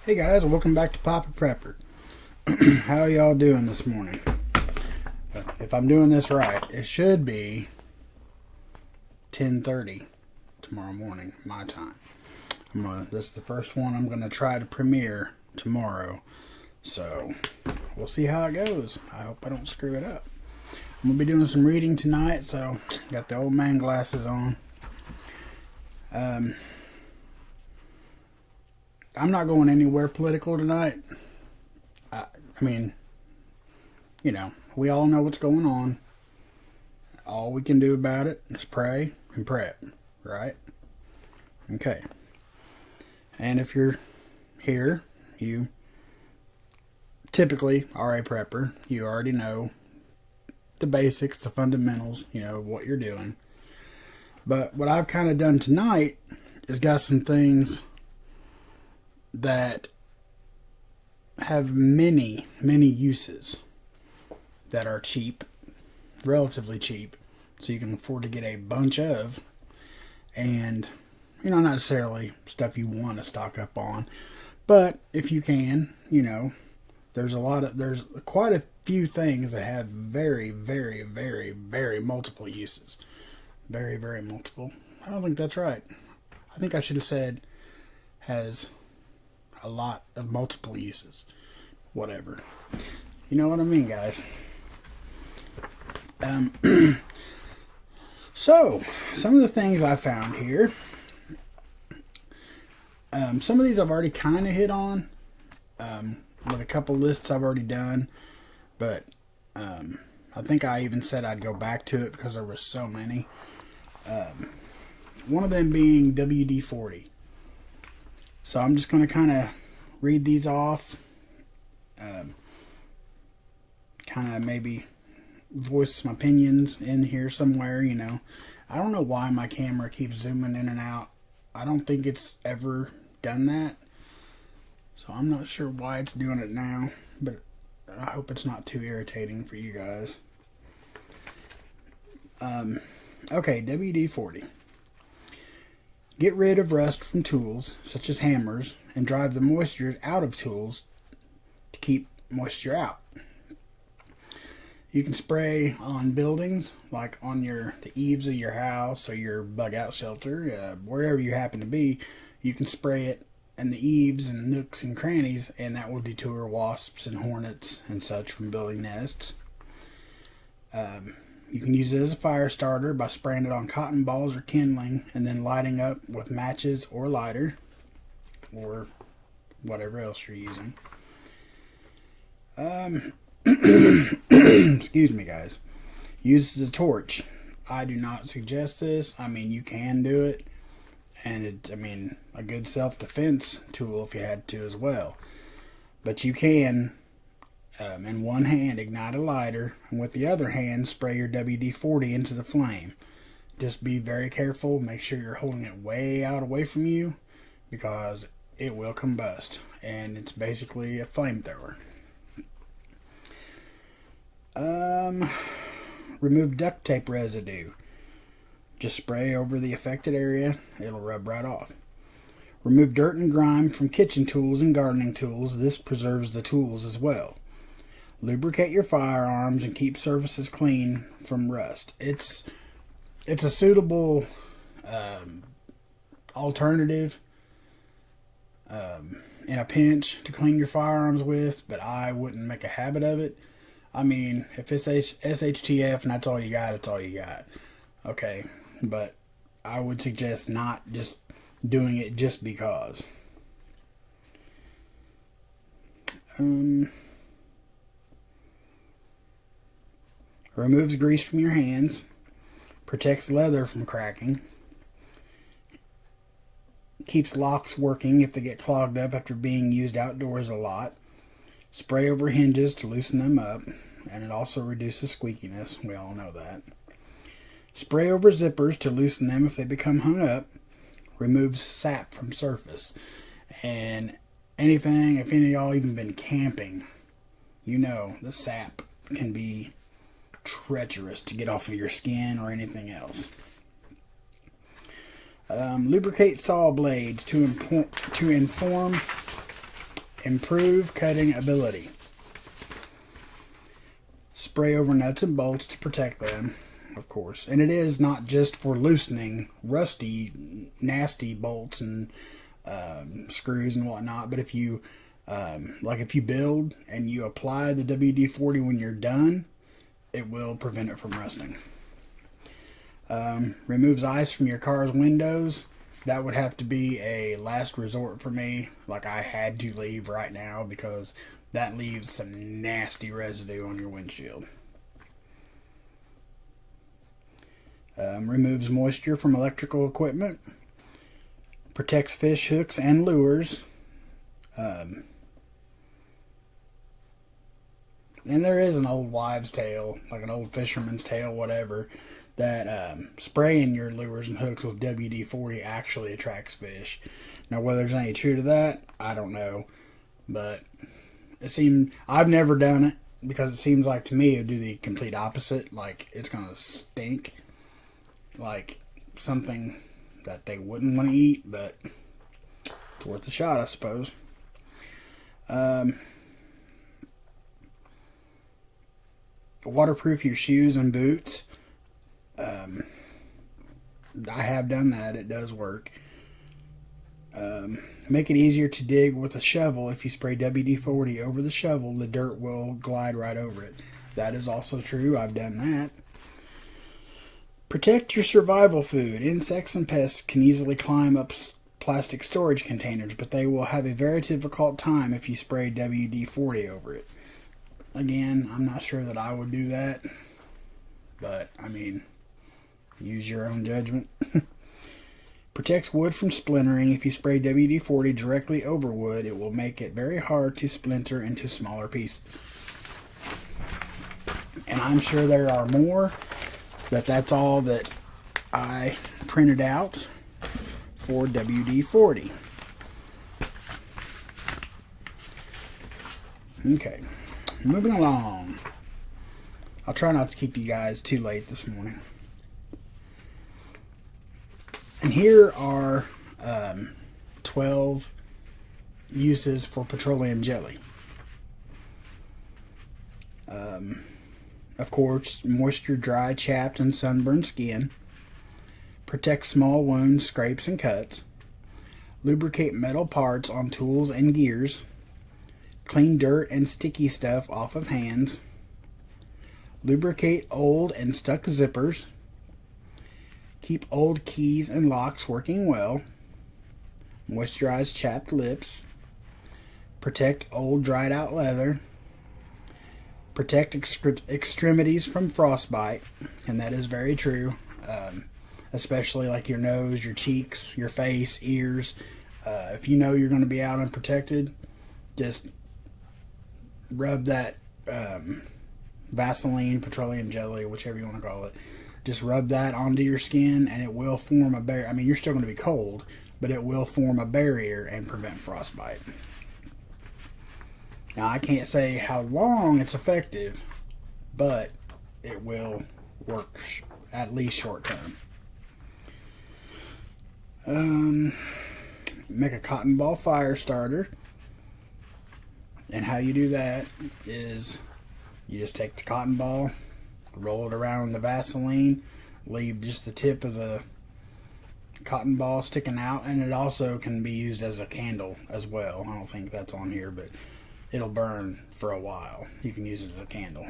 Hey guys, welcome back to Papa Prepper. How y'all doing this morning? If I'm doing this right, it should be 10:30 tomorrow morning, my time. This is the first one I'm gonna try to premiere tomorrow, so we'll see how it goes. I hope I don't screw it up. I'm gonna be doing some reading tonight, so got the old man glasses on. I'm not going anywhere political tonight. I mean, we all know what's going on. All we can do about it is pray and prep, right? Okay. And if you're here, you typically are a prepper. You already know the basics, the fundamentals, what you're doing. But what I've kind of done tonight is got some things that have many uses that are cheap, relatively cheap, so you can afford to get a bunch of, and not necessarily stuff you want to stock up on, but if you can, there's quite a few things that have very multiple uses. Very multiple. I don't think that's right. I think I should have said has a lot of multiple uses. Whatever. You know what I mean, guys. So, some of the things I found here. Some of these I've already kind of hit on. With a couple lists I've already done. But I think I even said I'd go back to it because there were so many. One of them being WD-40. So I'm just going to kind of read these off, kind of maybe voice my opinions in here somewhere, I don't know why my camera keeps zooming in and out. I don't think it's ever done that, so I'm not sure why it's doing it now, but I hope it's not too irritating for you guys. Okay, WD-40. Get rid of rust from tools, such as hammers, and drive the moisture out of tools to keep moisture out. You can spray on buildings, like on the eaves of your house or your bug out shelter, wherever you happen to be. You can spray it in the eaves and nooks and crannies, and that will deter wasps and hornets and such from building nests. You can use it as a fire starter by spraying it on cotton balls or kindling and then lighting up with matches or lighter or whatever else you're using. Excuse me, guys. Use as a torch. I do not suggest this. You can do it, and it's a good self-defense tool if you had to as well. But you can, in one hand, ignite a lighter, and with the other hand, spray your WD-40 into the flame. Just be very careful. Make sure you're holding it way out away from you, because it will combust, and it's basically a flamethrower. Remove duct tape residue. Just spray over the affected area. It'll rub right off. Remove dirt and grime from kitchen tools and gardening tools. This preserves the tools as well. Lubricate your firearms and keep surfaces clean from rust. It's a suitable alternative in a pinch to clean your firearms with, but I wouldn't make a habit of it. If it's SHTF and that's all you got, it's all you got. Okay, but I would suggest not just doing it just because. Removes grease from your hands. Protects leather from cracking. Keeps locks working if they get clogged up after being used outdoors a lot. Spray over hinges to loosen them up, and it also reduces squeakiness. We all know that. Spray over zippers to loosen them if they become hung up. Removes sap from surface. And if any of y'all even been camping, the sap can be treacherous to get off of your skin or anything else. Lubricate saw blades to inform Improve cutting ability. Spray over nuts and bolts to protect them, of course. And it is not just for loosening rusty, nasty bolts and screws and whatnot, but if you if you build and you apply the WD-40 when you're done, it will prevent it from rusting. Removes ice from your car's windows. That would have to be a last resort for me. Like, I had to leave right now because that leaves some nasty residue on your windshield. Removes moisture from electrical equipment. Protects fish hooks and lures. And there is an old wives' tale, like an old fisherman's tale, whatever, that spraying your lures and hooks with WD-40 actually attracts fish. Now, whether there's any truth to that, I don't know. But I've never done it because it seems like to me it would do the complete opposite. Like, it's going to stink like something that they wouldn't want to eat, but it's worth a shot, I suppose. Waterproof your shoes and boots. I have done that. It does work. Make it easier to dig with a shovel. If you spray WD-40 over the shovel, the dirt will glide right over it. That is also true. I've done that. Protect your survival food. Insects and pests can easily climb up plastic storage containers, but they will have a very difficult time if you spray WD-40 over it. Again, I'm not sure that I would do that, but I mean, use your own judgment. Protects wood from splintering. If you spray WD-40 directly over wood, it will make it very hard to splinter into smaller pieces. And I'm sure there are more, but that's all that I printed out for WD-40. Okay, moving along. I'll try not to keep you guys too late this morning. And here are 12 uses for petroleum jelly. Of course, moisture dry, chapped, and sunburned skin. Protect small wounds, scrapes, and cuts. Lubricate metal parts on tools and gears. Clean dirt and sticky stuff off of hands. Lubricate old and stuck zippers. Keep old keys and locks working well. Moisturize chapped lips. Protect old dried out leather. Protect extremities from frostbite, and that is very true, especially like your nose, your cheeks, your face, ears. If you know you're going to be out unprotected, just rub that Vaseline, petroleum jelly, whichever you want to call it. Just rub that onto your skin, and it will form a barrier. I mean, you're still going to be cold, but it will form a barrier and prevent frostbite. Now, I can't say how long it's effective, but it will work at least short term. Make a cotton ball fire starter. And how you do that is you just take the cotton ball, roll it around in the Vaseline, leave just the tip of the cotton ball sticking out, and it also can be used as a candle as well. I don't think that's on here, but it'll burn for a while. You can use it as a candle.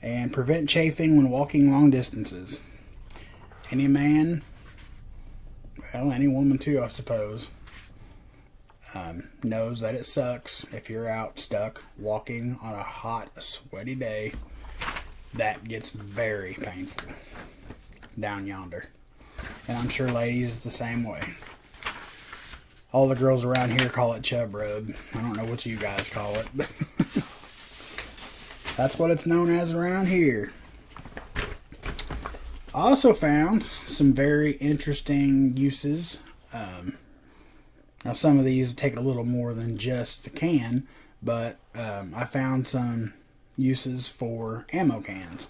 And prevent chafing when walking long distances. Any man, well, any woman too, I suppose, knows that it sucks if you're out stuck walking on a hot, sweaty day. That gets very painful down yonder. And I'm sure ladies, it's the same way. All the girls around here call it chub rub. I don't know what you guys call it, but that's what it's known as around here. I also found some very interesting uses. Now, some of these take a little more than just the can, but I found some uses for ammo cans.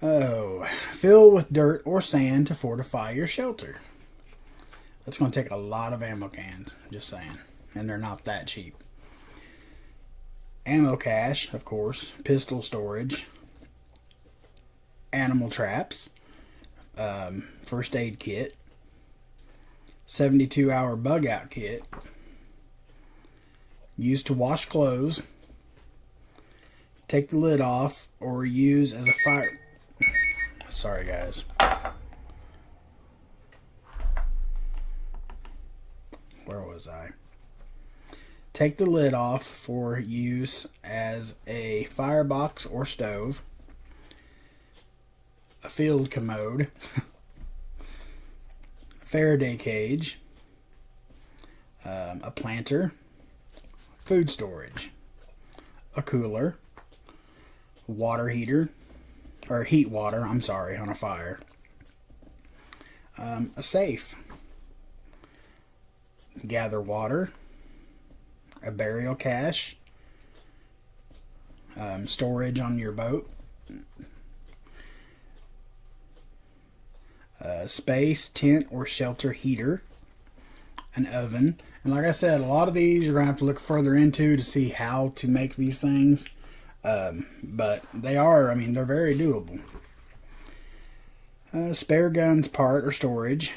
Oh, fill with dirt or sand to fortify your shelter. It's going to take a lot of ammo cans, just saying. And they're not that cheap. Ammo cache, of course. Pistol storage. Animal traps. First aid kit. 72-hour bug out kit. Used to wash clothes. Take the lid off or use as a fire... Sorry, guys. Where was I? Take the lid off for use as a firebox or stove. A field commode. Faraday cage. A planter. Food storage. A cooler. Water heater. Or heat water, I'm sorry, on a fire. A safe. Gather water. A burial cache. Storage on your boat. Space, tent, or shelter heater. An oven. And like I said, a lot of these you're going to have to look further into to see how to make these things. But they are, I mean, they're very doable. Spare guns part or storage.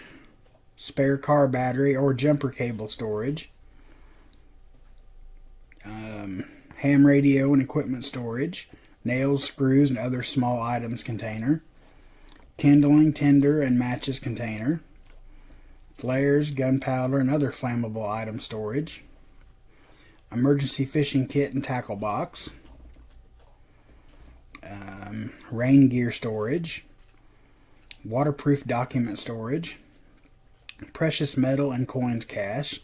Spare car battery or jumper cable storage. Ham radio and equipment storage. Nails, screws, and other small items container. Kindling, tinder, and matches container. Flares, gunpowder, and other flammable item storage. Emergency fishing kit and tackle box. Rain gear storage. Waterproof document storage. Precious metal and coins cache.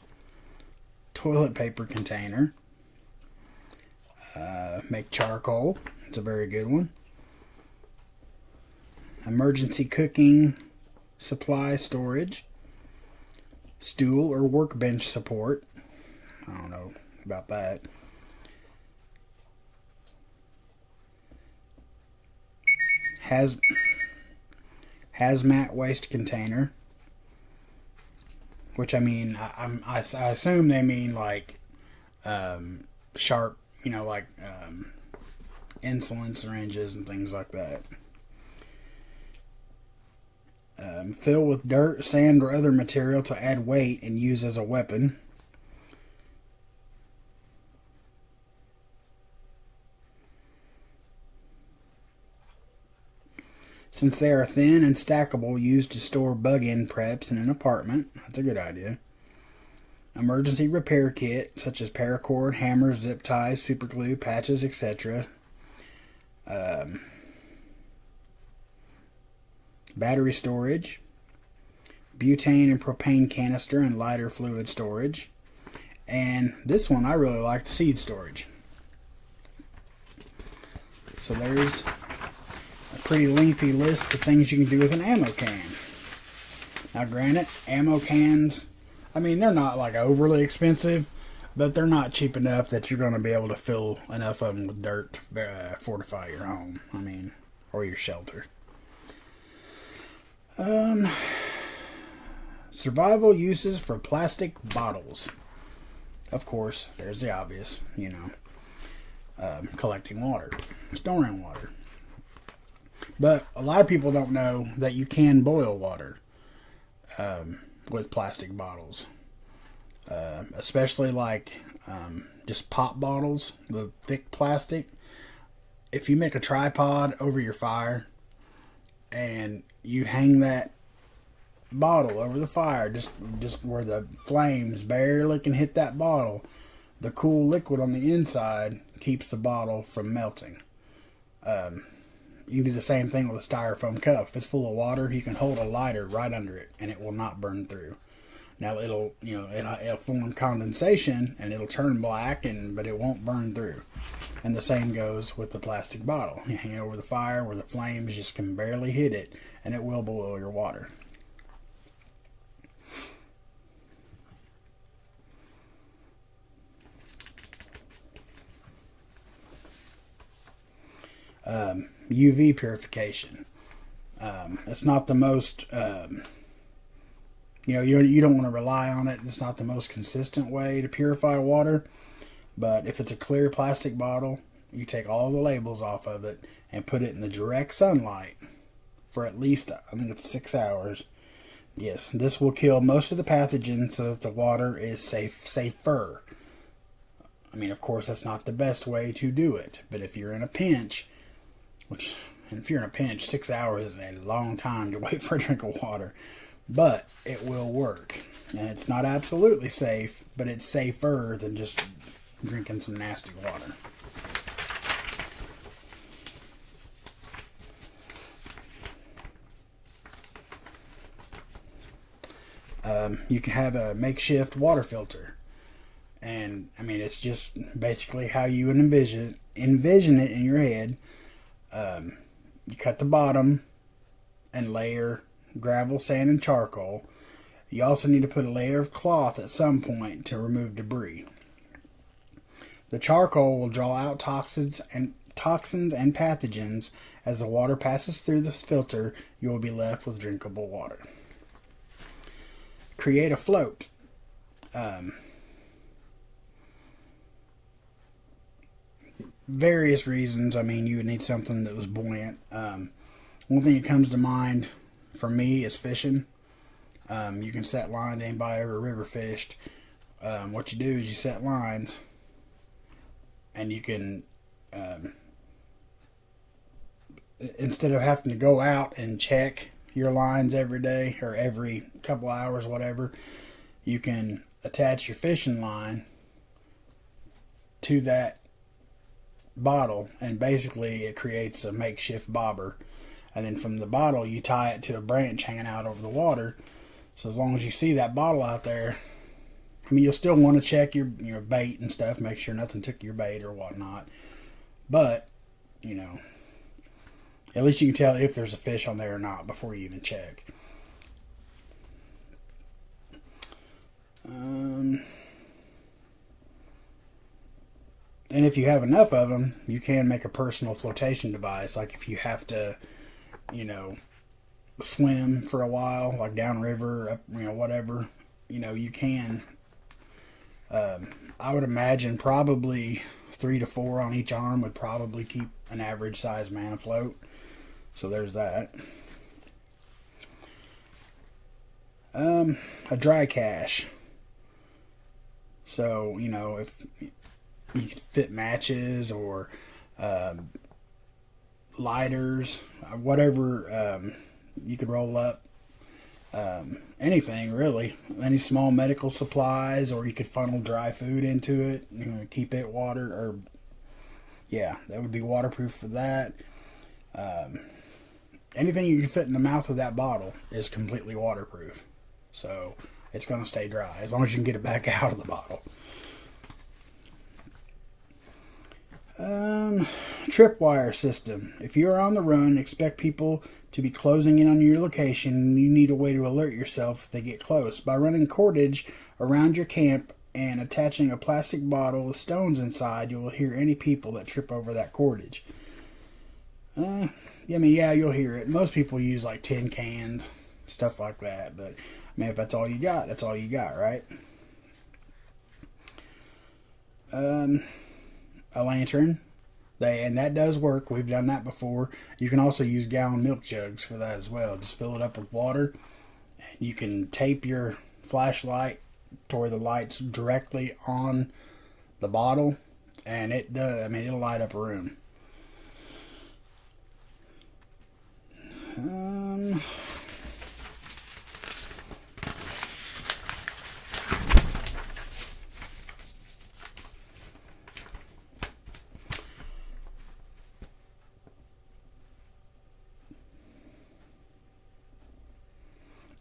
Toilet paper container. Make charcoal. It's a very good one. Emergency cooking supply storage. Stool or workbench support. I don't know about that. Hazmat waste container. Which, I mean, I assume they mean like sharp, you know, like insulin syringes and things like that. Fill with dirt, sand, or other material to add weight and use as a weapon. Since they are thin and stackable, used to store bug-in preps in an apartment. That's a good idea. Emergency repair kit, such as paracord, hammers, zip ties, super glue, patches, etc. Battery storage. Butane and propane canister and lighter fluid storage. And this one I really like, the seed storage. So there's a pretty lengthy list of things you can do with an ammo can. Now granted, ammo cans, I mean, they're not like overly expensive, but they're not cheap enough that you're going to be able to fill enough of them with dirt to fortify your home. I mean, or your shelter. Survival uses for plastic bottles. Of course, there's the obvious, you know, collecting water, storing water. But a lot of people don't know that you can boil water with plastic bottles. Especially like just pop bottles, the thick plastic. If you make a tripod over your fire and you hang that bottle over the fire, just where the flames barely can hit that bottle, the cool liquid on the inside keeps the bottle from melting. You can do the same thing with a styrofoam cup. If it's full of water, you can hold a lighter right under it and it will not burn through. Now it'll form condensation and it'll turn black, but it won't burn through. And the same goes with the plastic bottle. You hang it over the fire where the flames just can barely hit it, and it will boil your water. UV purification. It's not the most You don't want to rely on it. It's not the most consistent way to purify water. But if it's a clear plastic bottle, you take all the labels off of it and put it in the direct sunlight for at least, I think it's 6 hours. Yes, this will kill most of the pathogens so that the water is safer. I mean, of course, that's not the best way to do it. But if you're in a pinch, and if you're in a pinch, 6 hours is a long time to wait for a drink of water. But it will work. And it's not absolutely safe, but it's safer than just drinking some nasty water. You can have a makeshift water filter. And, I mean, it's just basically how you would envision it in your head. You cut the bottom and layer gravel, sand, and charcoal. You also need to put a layer of cloth at some point to remove debris. The charcoal will draw out toxins and pathogens. As the water passes through this filter, you will be left with drinkable water. Create a float. Various reasons. I mean, you would need something that was buoyant. One thing that comes to mind for me is fishing. You can set lines. Anybody ever river fished? What you do is you set lines, and you can, instead of having to go out and check your lines every day or every couple hours, whatever, you can attach your fishing line to that bottle, and basically it creates a makeshift bobber. And then from the bottle, you tie it to a branch hanging out over the water. So as long as you see that bottle out there, I mean, you'll still want to check your bait and stuff, make sure nothing took your bait or whatnot. But, at least you can tell if there's a fish on there or not before you even check. And if you have enough of them, you can make a personal flotation device. Like if you have to, swim for a while, like downriver, up, whatever, you can. I would imagine probably 3 to 4 on each arm would probably keep an average sized man afloat. So there's that. A dry cache. So, if you could fit matches or lighters, whatever you could roll up. Anything really. Any small medical supplies, or you could funnel dry food into it. Keep it water, or yeah, that would be waterproof for that. Anything you can fit in the mouth of that bottle is completely waterproof. So it's going to stay dry as long as you can get it back out of the bottle. Tripwire system. If you are on the run, expect people to be closing in on your location. You need a way to alert yourself if they get close. By running cordage around your camp and attaching a plastic bottle with stones inside, you will hear any people that trip over that cordage. You'll hear it. Most people use like tin cans, stuff like that. But, if that's all you got, that's all you got, right? A lantern. And that does work. We've done that before. You can also use gallon milk jugs for that as well. Just fill it up with water. And you can tape your flashlight to where the light's directly on the bottle. And it does. It'll light up a room.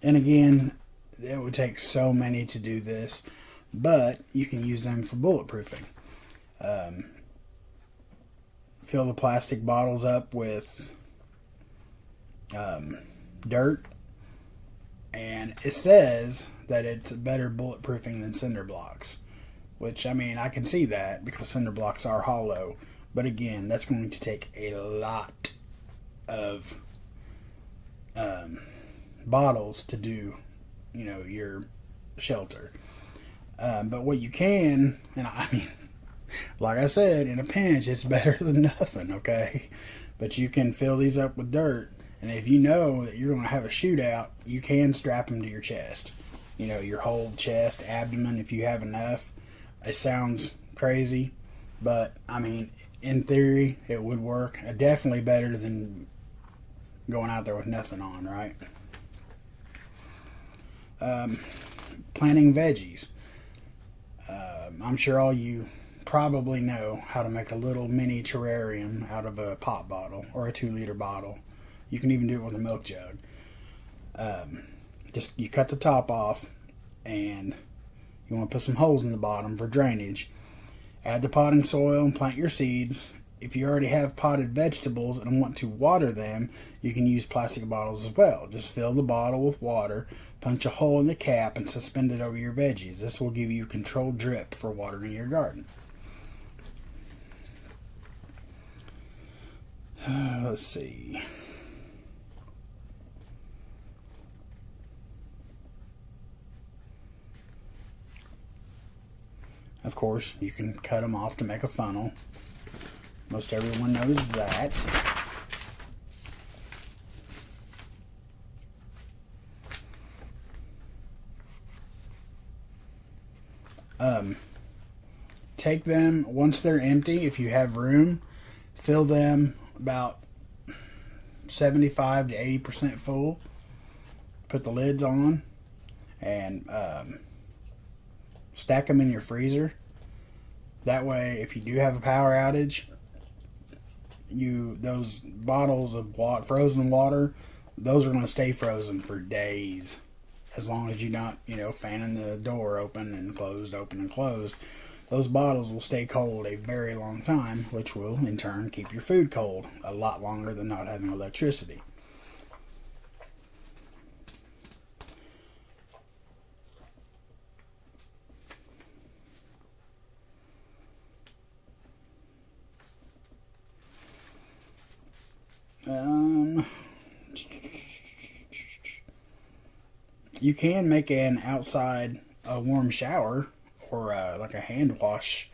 And again, it would take so many to do this, but you can use them for bulletproofing. Fill the plastic bottles up with dirt, and it says that it's better bulletproofing than cinder blocks, which I can see that because cinder blocks are hollow, but again, that's going to take a lot of bottles to do your shelter. But what you can, and I mean, like I said, in a pinch, it's better than nothing, okay? But you can fill these up with dirt, and if you know that you're going to have a shootout, you can strap them to your chest. Your whole chest, abdomen, if you have enough. It sounds crazy, but, I mean, in theory, it would work. Definitely better than going out there with nothing on, right? Planting veggies. I'm sure all you probably know how to make a little mini terrarium out of a pop bottle or a 2-liter bottle. You can even do it with a milk jug. Just you cut the top off, and you want to put some holes in the bottom for drainage. Add the potting soil and plant your seeds. If you already have potted vegetables and want to water them, you can use plastic bottles as well. Just fill the bottle with water, punch a hole in the cap, and suspend it over your veggies. This will give you controlled drip for watering your garden. Let's see. Of course, you can cut them off to make a funnel. Most everyone knows that. Take them once they're empty, if you have room, fill them about 75 to 80% full. Put the lids on and stack them in your freezer. That way, if you do have a power outage, those bottles of frozen water, those are going to stay frozen for days, as long as you're not, fanning the door open and closed. Those bottles will stay cold a very long time, which will in turn keep your food cold a lot longer than not having electricity. You can make an outside warm shower or like a hand wash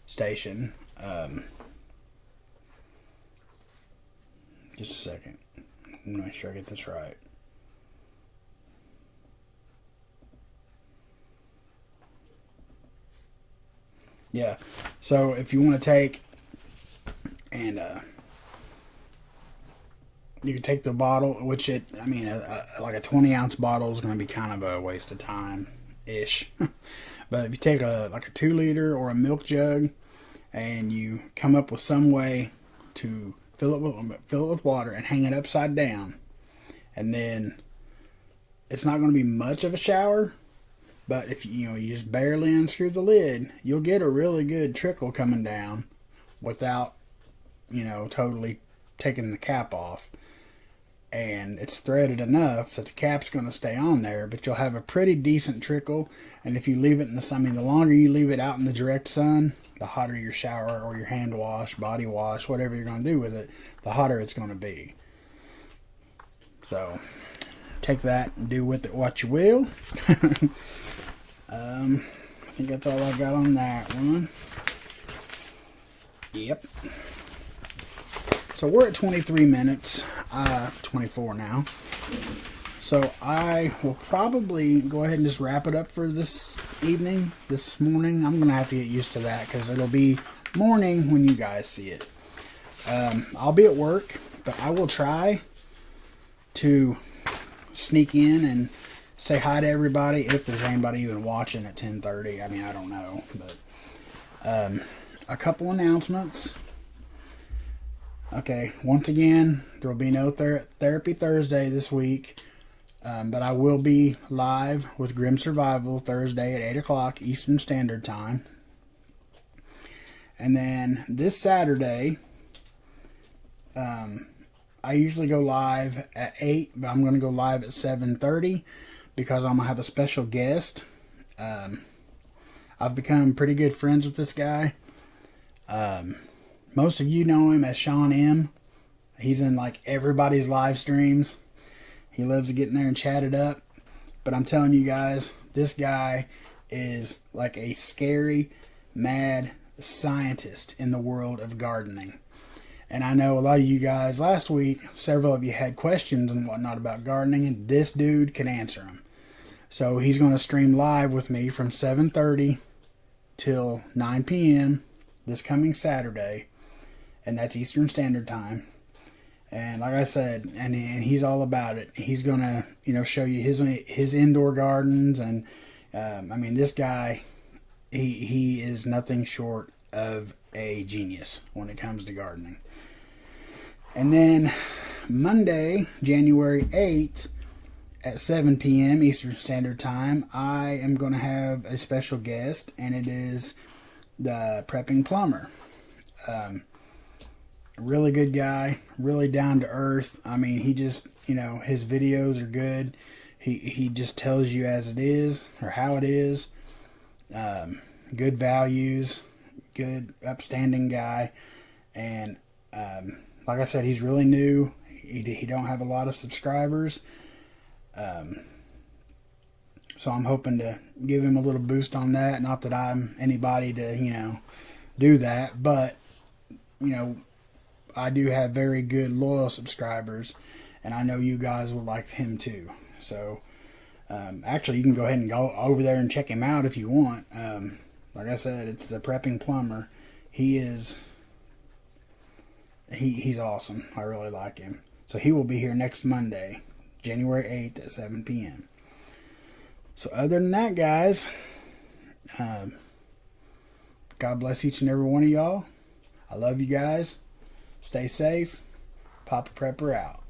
station. Just a second. Let me make sure I get this right. Yeah. So if you want to take and you can take the bottle, which like a 20-ounce bottle is going to be kind of a waste of time-ish. But if you take a 2-liter or a milk jug and you come up with some way to fill it with water and hang it upside down, and then it's not going to be much of a shower, but if you just barely unscrew the lid, you'll get a really good trickle coming down without totally taking the cap off. And it's threaded enough that the cap's going to stay on there, but you'll have a pretty decent trickle. And if you leave it in the sun, the longer you leave it out in the direct sun, the hotter your shower or your hand wash, body wash, whatever you're going to do with it, the hotter it's going to be. So take that and do with it what you will. I think that's all I got on that one. Yep. So we're at 23 minutes, 24 now. So I will probably go ahead and just wrap it up for this morning. I'm going to have to get used to that because it'll be morning when you guys see it. I'll be at work, but I will try to sneak in and say hi to everybody if there's anybody even watching at 10:30. I don't know, but a couple announcements. Okay, once again, there will be no Therapy Thursday this week, but I will be live with Grim Survival Thursday at 8 o'clock Eastern Standard Time. And then this Saturday, I usually go live at 8, but I'm going to go live at 7:30 because I'm going to have a special guest. I've become pretty good friends with this guy. Most of you know him as Sean M. He's in like everybody's live streams. He loves to get in there and chat it up. But I'm telling you guys, this guy is like a scary, mad scientist in the world of gardening. And I know a lot of you guys last week, several of you had questions and whatnot about gardening, and this dude can answer them. So he's going to stream live with me from 7:30 till 9 p.m. this coming Saturday, and that's Eastern Standard Time. And like I said, and he's all about it. He's going to, show you his indoor gardens, and I mean, this guy, he is nothing short of a genius when it comes to gardening. And then Monday, January 8th at 7 p.m. Eastern Standard Time, I am going to have a special guest, and it is the Prepping Plumber. Really good guy, really down to earth. I mean, he just, his videos are good. He just tells you as it is, or how it is. Good values, good, upstanding guy. And like I said, he's really new. He don't have a lot of subscribers. So I'm hoping to give him a little boost on that. Not that I'm anybody to, do that. But, I do have very good, loyal subscribers. And I know you guys will like him too. So, actually, you can go ahead and go over there and check him out if you want. Like I said, it's the Prepping Plumber. He's awesome. I really like him. So he will be here next Monday, January 8th at 7 p.m. So other than that, guys, God bless each and every one of y'all. I love you guys. Stay safe. Papa Prepper out.